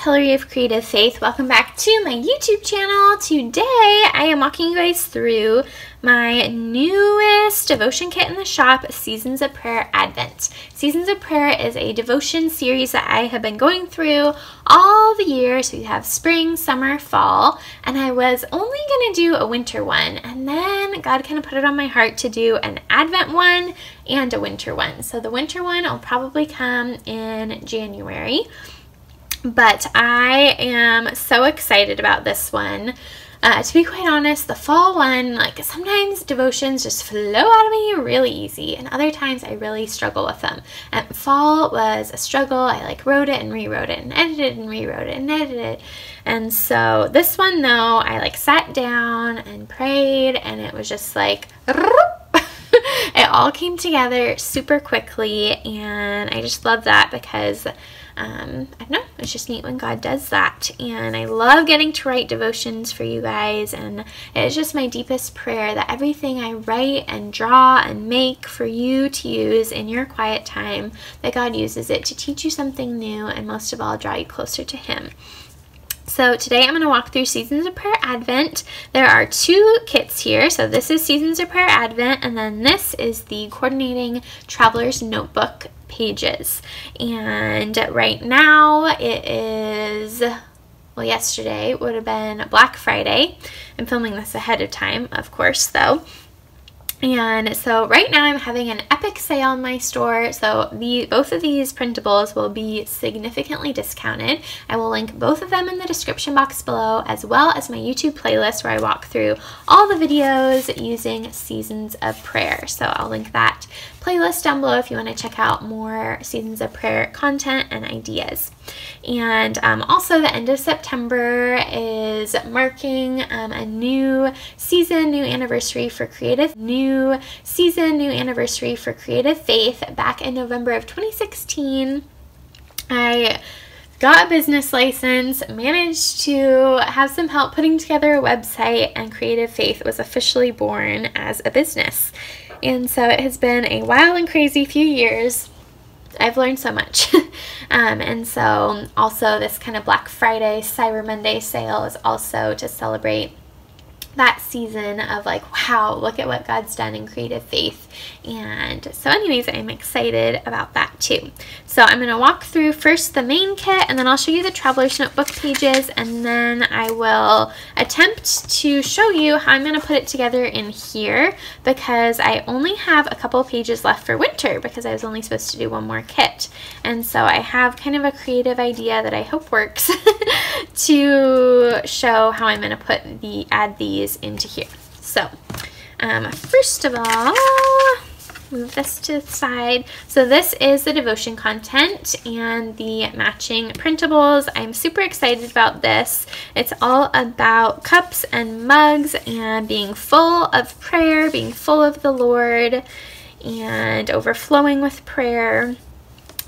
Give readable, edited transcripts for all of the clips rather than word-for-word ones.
Hillary of Creative Faith. Welcome back to my YouTube channel. Today I am walking you guys through my newest devotion kit in the shop, Seasons of Prayer Advent. Seasons of Prayer is a devotion series that I have been going through all the years. We have spring, summer, fall, and I was only going to do a winter one, and then God kind of put it on my heart to do an Advent one and a winter one. So the winter one will probably come in January. But I am so excited about this one. To be quite honest, the fall one, like sometimes devotions just flow out of me really easy, and other times I really struggle with them. And fall was a struggle. I wrote it and rewrote it and edited and rewrote it and edited it. And so this one though, I sat down and prayed, and it was just like it all came together super quickly, and I just love that because I don't know, it's just neat when God does that. And I love getting to write devotions for you guys, and it's just my deepest prayer that everything I write and draw and make for you to use in your quiet time, that God uses it to teach you something new, and most of all, draw you closer to Him. So today I'm going to walk through Seasons of Prayer Advent. There are two kits here. So this is Seasons of Prayer Advent, and then this is the Coordinating Traveler's Notebook pages. And right now it is, well, yesterday would have been Black Friday. I'm filming this ahead of time, of course, though. And so right now I'm having an epic sale in my store, so both of these printables will be significantly discounted. I will link both of them in the description box below, as well as my YouTube playlist where I walk through all the videos using Seasons of Prayer. So I'll link that playlist down below if you want to check out more Seasons of Prayer content and ideas. And also the end of September is marking a new season, new anniversary for Creative Faith. Back in November of 2016, I got a business license, managed to have some help putting together a website, and Creative Faith was officially born as a business. And so it has been a wild and crazy few years. I've learned so much. And so also this kind of Black Friday, Cyber Monday sale is also to celebrate that season of wow, look at what God's done in Creative Faith. And so anyways, I'm excited about that too. So I'm going to walk through first the main kit, and then I'll show you the Traveler's Notebook pages, and then I will attempt to show you how I'm going to put it together in here, because I only have a couple pages left for winter because I was only supposed to do one more kit. And so I have kind of a creative idea that I hope works to show how I'm going to add these into here. So first of all, move this to the side. So this is the devotion content and the matching printables. I'm super excited about this. It's all about cups and mugs and being full of prayer, being full of the Lord, and overflowing with prayer.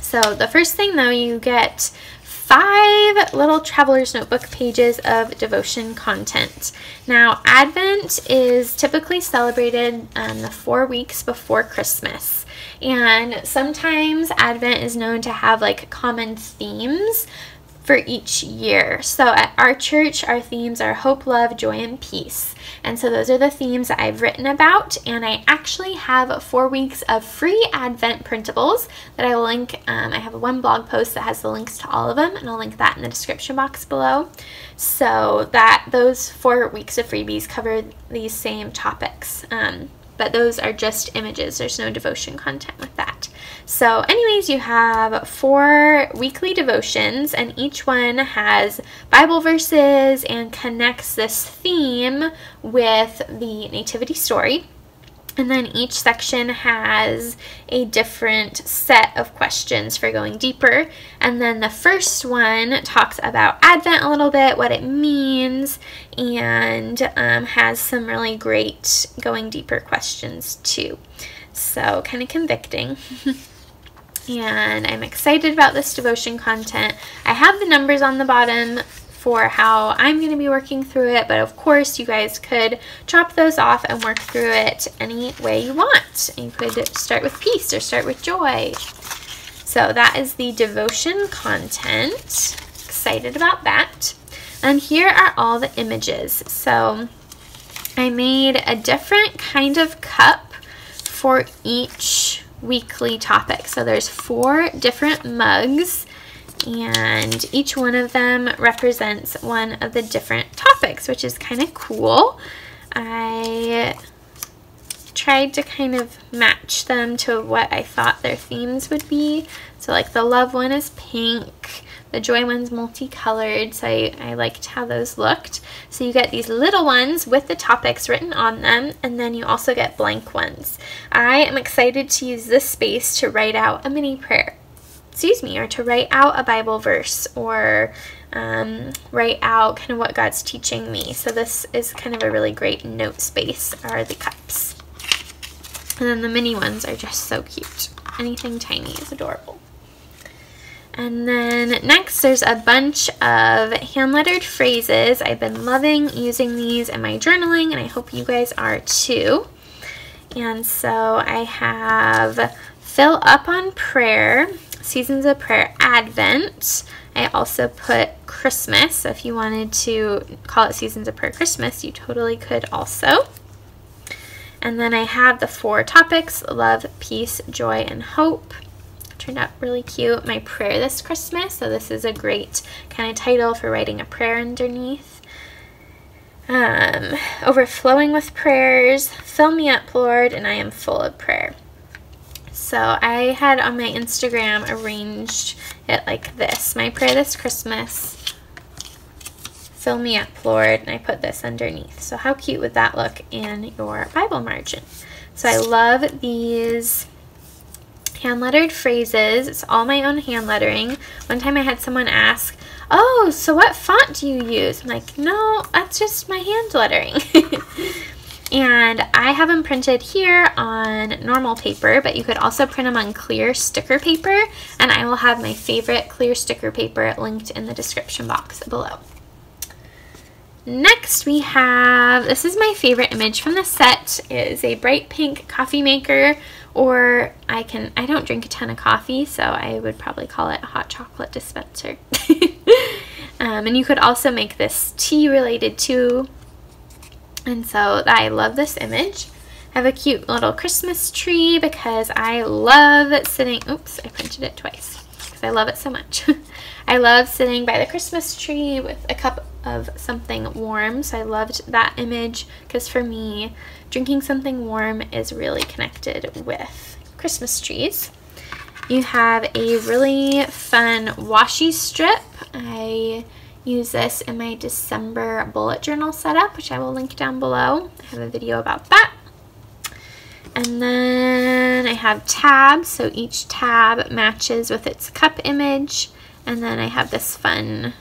So the first thing though, you get 5 little Traveler's Notebook pages of devotion content. Now, Advent is typically celebrated the 4 weeks before Christmas, and sometimes Advent is known to have common themes for each year. So at our church, our themes are hope, love, joy, and peace. And so those are the themes that I've written about, and I actually have 4 weeks of free Advent printables that I will link. I have one blog post that has the links to all of them, and I'll link that in the description box below. So that those 4 weeks of freebies cover these same topics. But those are just images. There's no devotion content with that. So anyways, you have 4 weekly devotions, and each one has Bible verses and connects this theme with the nativity story. And then each section has a different set of questions for going deeper. And then the first one talks about Advent a little bit, what it means, and has some really great going deeper questions too. So kind of convicting. And I'm excited about this devotion content. I have the numbers on the bottom for how I'm going to be working through it, but of course you guys could drop those off and work through it any way you want. You could start with peace or start with joy. So that is the devotion content. excited about that. And here are all the images. So I made a different kind of cup for each weekly topic. So there's 4 different mugs, and each one of them represents one of the different topics, which is kind of cool. I tried to kind of match them to what I thought their themes would be. So like the love one is pink, the joy one's multicolored, so I liked how those looked. So you get these little ones with the topics written on them, and then you also get blank ones. I am excited to use this space to write out a mini prayer, or to write out a Bible verse, or write out kind of what God's teaching me. So this is kind of a really great note space, are the cups. And then the mini ones are just so cute. Anything tiny is adorable. And then next, there's a bunch of hand-lettered phrases. I've been loving using these in my journaling, and I hope you guys are too. And so I have Fill Up on Prayer, Seasons of Prayer, Advent. I also put Christmas, so if you wanted to call it Seasons of Prayer Christmas, you totally could also. And then I have the 4 topics: love, peace, joy, and hope. Turned out really cute. My prayer this Christmas, so this is a great kind of title for writing a prayer underneath. Overflowing with prayers, fill me up, Lord, and I am full of prayer. So I had on my Instagram arranged it like this: my prayer this Christmas, fill me up, Lord, and I put this underneath. So how cute would that look in your Bible margin? So I love these hand-lettered phrases. It's all my own hand lettering. One time I had someone ask, oh, so what font do you use? I'm like, no, that's just my hand lettering. And I have them printed here on normal paper, but you could also print them on clear sticker paper, and I will have my favorite clear sticker paper linked in the description box below. Next we have, this is my favorite image from the set. It is a bright pink coffee maker, or I don't drink a ton of coffee, so I would probably call it a hot chocolate dispenser. And you could also make this tea related too. And so I love this image. I have a cute little Christmas tree because I love sitting, oops, I printed it twice because I love it so much. I love sitting by the Christmas tree with a cup of something warm, so I loved that image because for me, drinking something warm is really connected with Christmas trees. You have a really fun washi strip. I use this in my December bullet journal setup, which I will link down below. I have a video about that. And then I have tabs, so each tab matches with its cup image. And then I have this fun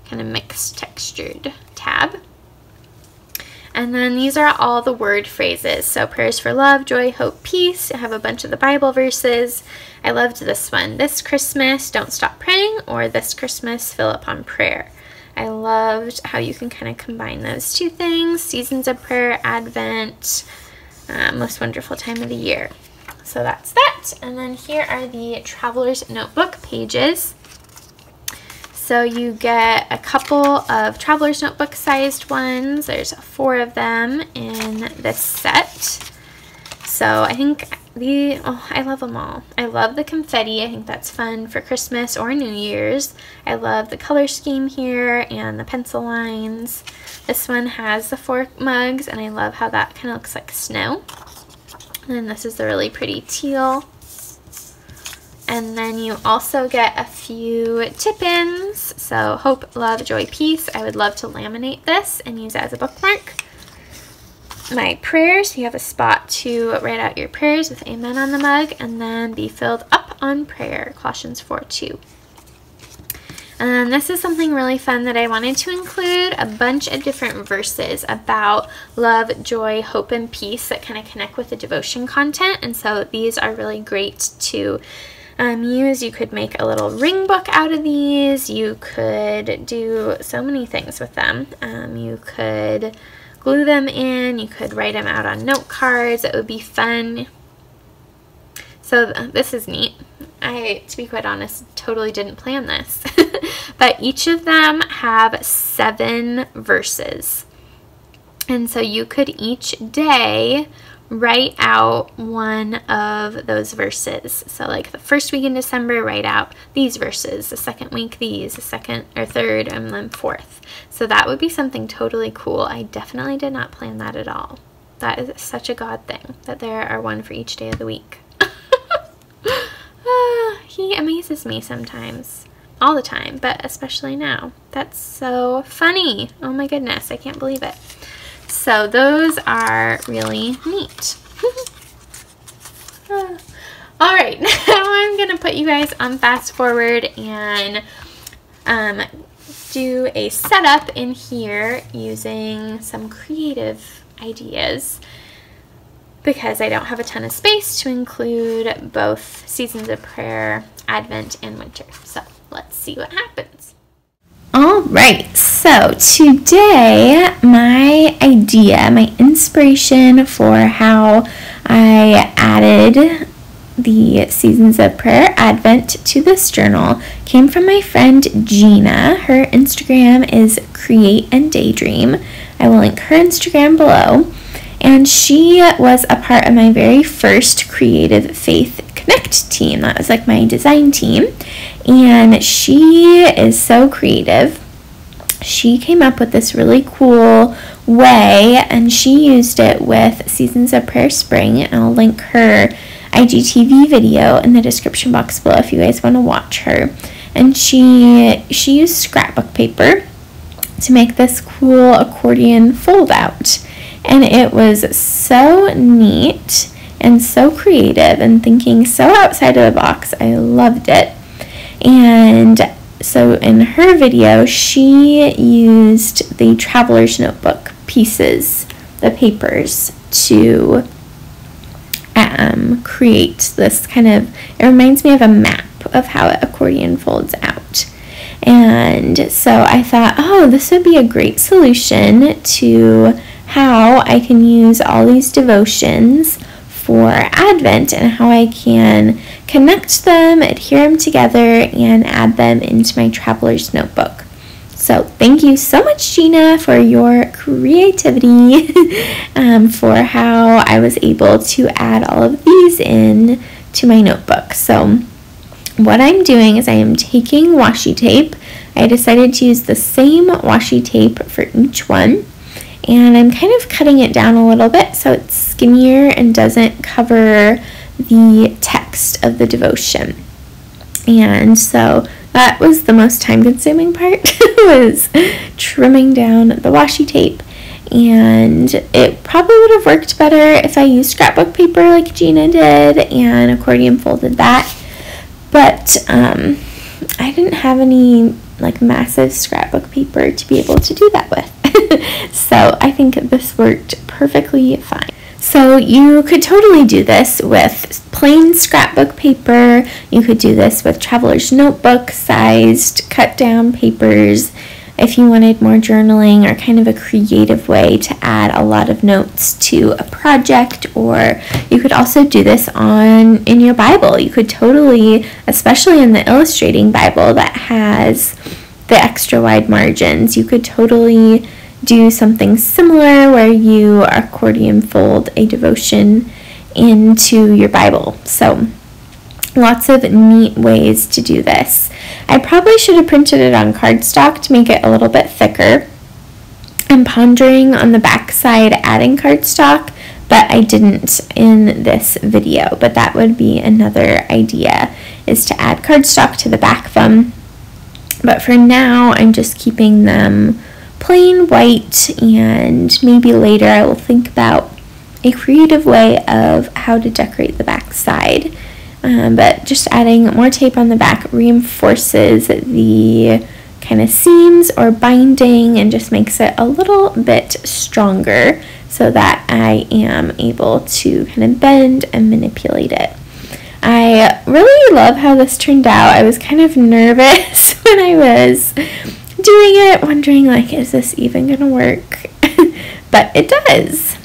kind of mixed textured tab. And then these are all the word phrases. So prayers for love, joy, hope, peace. I have a bunch of the Bible verses. I loved this one. This Christmas, don't stop praying, or this Christmas, fill up on prayer. I loved how you can kind of combine those two things. Seasons of prayer, Advent, most wonderful time of the year. So that's that. And then here are the Traveler's Notebook pages. So you get a couple of Traveler's Notebook sized ones. There's 4 of them in this set. So I think I love them all. I love the confetti. I think that's fun for Christmas or New Year's. I love the color scheme here and the pencil lines. This one has the 4 mugs, and I love how that kind of looks like snow. And then this is the really pretty teal. And then you also get a few tip-ins. So hope, love, joy, peace. I would love to laminate this and use it as a bookmark. My prayers, you have a spot to write out your prayers with amen on the mug, and then be filled up on prayer, Colossians 4:2. And then this is something really fun that I wanted to include, a bunch of different verses about love, joy, hope, and peace that kind of connect with the devotion content. And so these are really great to use. You could make a little ring book out of these. You could do so many things with them. You could glue them in. You could write them out on note cards. It would be fun. So this is neat. I, to be quite honest, totally didn't plan this. but each of them have 7 verses. And so you could each day write out one of those verses. So like the first week in December, write out these verses, the second week these, the second or third, and then fourth. So that would be something totally cool. I definitely did not plan that at all. That is such a God thing, that there are one for each day of the week. He amazes me sometimes. All the time, but especially now. That's so funny. Oh my goodness, I can't believe it. So those are really neat. All right, now I'm going to put you guys on fast forward and do a setup in here using some creative ideas, because I don't have a ton of space to include both seasons of prayer, Advent, and winter. So let's see what happens. All right, so today my idea, my inspiration for how I added the Seasons of Prayer Advent to this journal came from my friend Gina. Her Instagram is Create and Daydream. I will link her Instagram below. And she was a part of my very first Creative Faith Connect team. That was like my design team. And she is so creative. She came up with this really cool way, and she used it with Seasons of Prayer Spring. And I'll link her IGTV video in the description box below if you guys want to watch her. And she used scrapbook paper to make this cool accordion fold out. And it was so neat and so creative and thinking so outside of the box. I loved it. And so in her video, she used the Traveler's Notebook pieces, the papers, to create this kind of, it reminds me of a map of how an accordion folds out. And so I thought, oh, this would be a great solution to how I can use all these devotions for Advent and how I can connect them, adhere them together, and add them into my Traveler's Notebook. So thank you so much, Gina, for your creativity for how I was able to add all of these in to my notebook. So what I'm doing is I am taking washi tape. I decided to use the same washi tape for each one. And I'm kind of cutting it down a little bit so it's skinnier and doesn't cover the text of the devotion. And so that was the most time-consuming part, was trimming down the washi tape. And it probably would have worked better if I used scrapbook paper like Gina did and accordion folded that. But I didn't have any like massive scrapbook paper to be able to do that with. So I think this worked perfectly fine. So you could totally do this with plain scrapbook paper. You could do this with Traveler's Notebook sized cut down papers if you wanted more journaling or kind of a creative way to add a lot of notes to a project. Or you could also do this in your Bible. You could totally, especially in the illustrating Bible that has the extra wide margins, you could totally do something similar where you accordion fold a devotion into your Bible. So lots of neat ways to do this. I probably should have printed it on cardstock to make it a little bit thicker. I'm pondering on the back side adding cardstock, but I didn't in this video. But that would be another idea, is to add cardstock to the back of them. But for now, I'm just keeping them plain white, and maybe later I will think about a creative way of how to decorate the back side. But just adding more tape on the back reinforces the kind of seams or binding and just makes it a little bit stronger so that I am able to kind of bend and manipulate it. I really love how this turned out. I was kind of nervous when I was doing it, wondering like, is this even gonna work? But it does.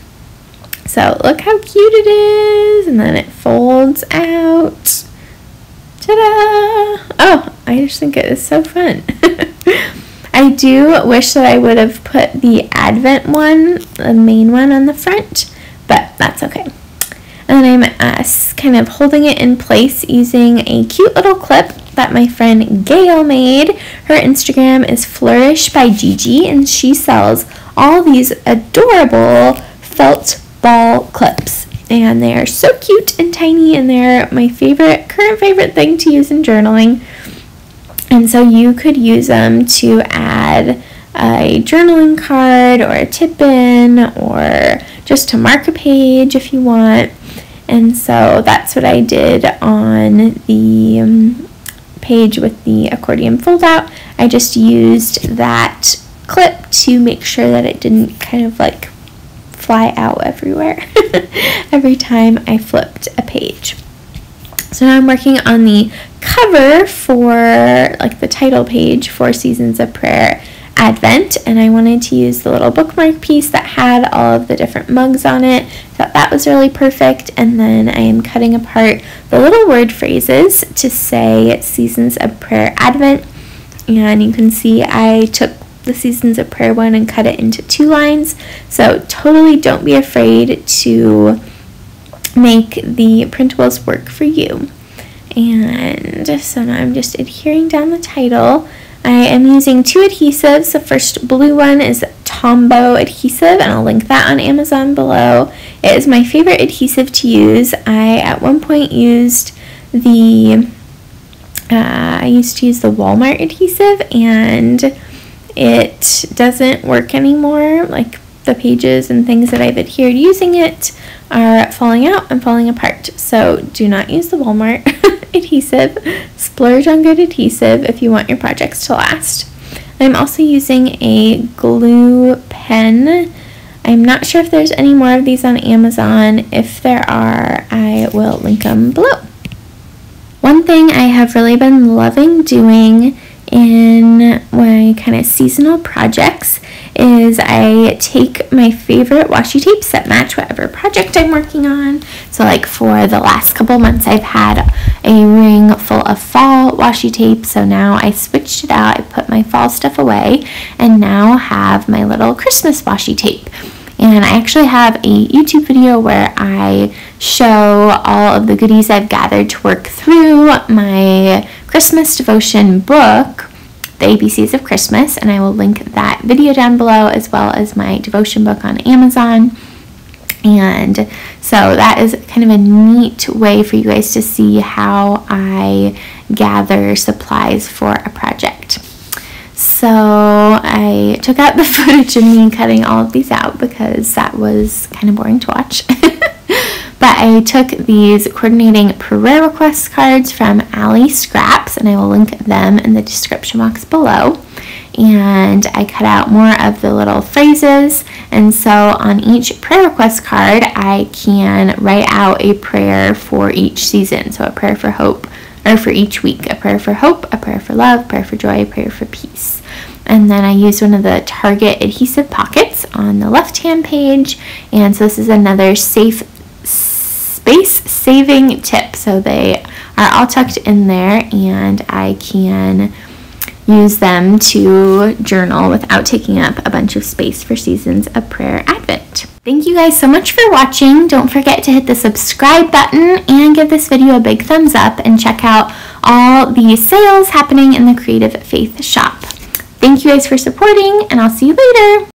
So look how cute it is, and then it folds out. Ta-da! Oh, I just think it is so fun. I do wish that I would have put the Advent one, the main one, on the front, but that's okay. And then I'm kind of holding it in place using a cute little clip that my friend Gail made. Her Instagram is Flourish by Gigi, and she sells all these adorable felt ball clips. And they are so cute and tiny, and they're my current favorite thing to use in journaling. And so you could use them to add a journaling card or a tip-in or just to mark a page if you want. And so that's what I did on the page with the accordion fold-out. I just used that clip to make sure that it didn't kind of like fly out everywhere every time I flipped a page. So now I'm working on the cover for like the title page for Seasons of Prayer Advent, and I wanted to use the little bookmark piece that had all of the different mugs on it. Thought that was really perfect. And then I am cutting apart the little word phrases to say Seasons of Prayer Advent, and you can see I took the Seasons of Prayer one and cut it into 2 lines. So totally don't be afraid to make the printables work for you. And so now I'm just adhering down the title. I am using 2 adhesives. The first blue one is Tombow adhesive, and I'll link that on Amazon below. It is my favorite adhesive to use. I at one point used the Walmart adhesive, and it doesn't work anymore. Like, the pages and things that I've adhered using it are falling out and falling apart. So do not use the Walmart adhesive. Splurge on good adhesive if you want your projects to last. I'm also using a glue pen. I'm not sure if there's any more of these on Amazon. If there are, I will link them below. One thing I have really been loving doing in my kind of seasonal projects is I take my favorite washi tapes that match whatever project I'm working on. So like for the last couple months I've had a ring full of fall washi tape, so now I switched it out. I put my fall stuff away and now have my little Christmas washi tape. And I actually have a YouTube video where I show all of the goodies I've gathered to work through my Christmas devotion book, The ABCs of Christmas, and I will link that video down below as well as my devotion book on Amazon. And so that is kind of a neat way for you guys to see how I gather supplies for a project. So I took out the footage of me cutting all of these out because that was kind of boring to watch. But I took these coordinating prayer request cards from Allie Scraps, and I will link them in the description box below. And I cut out more of the little phrases, and so on each prayer request card I can write out a prayer for each season. So a prayer for hope, or for each week, a prayer for hope, a prayer for love, prayer for joy, a prayer for peace. And then I used one of the Target adhesive pockets on the left hand page, and so this is another safe space saving tip. So they are all tucked in there, and I can use them to journal without taking up a bunch of space for Seasons of Prayer Advent. Thank you guys so much for watching. Don't forget to hit the subscribe button and give this video a big thumbs up, and check out all the sales happening in the Creative Faith shop. Thank you guys for supporting, and I'll see you later.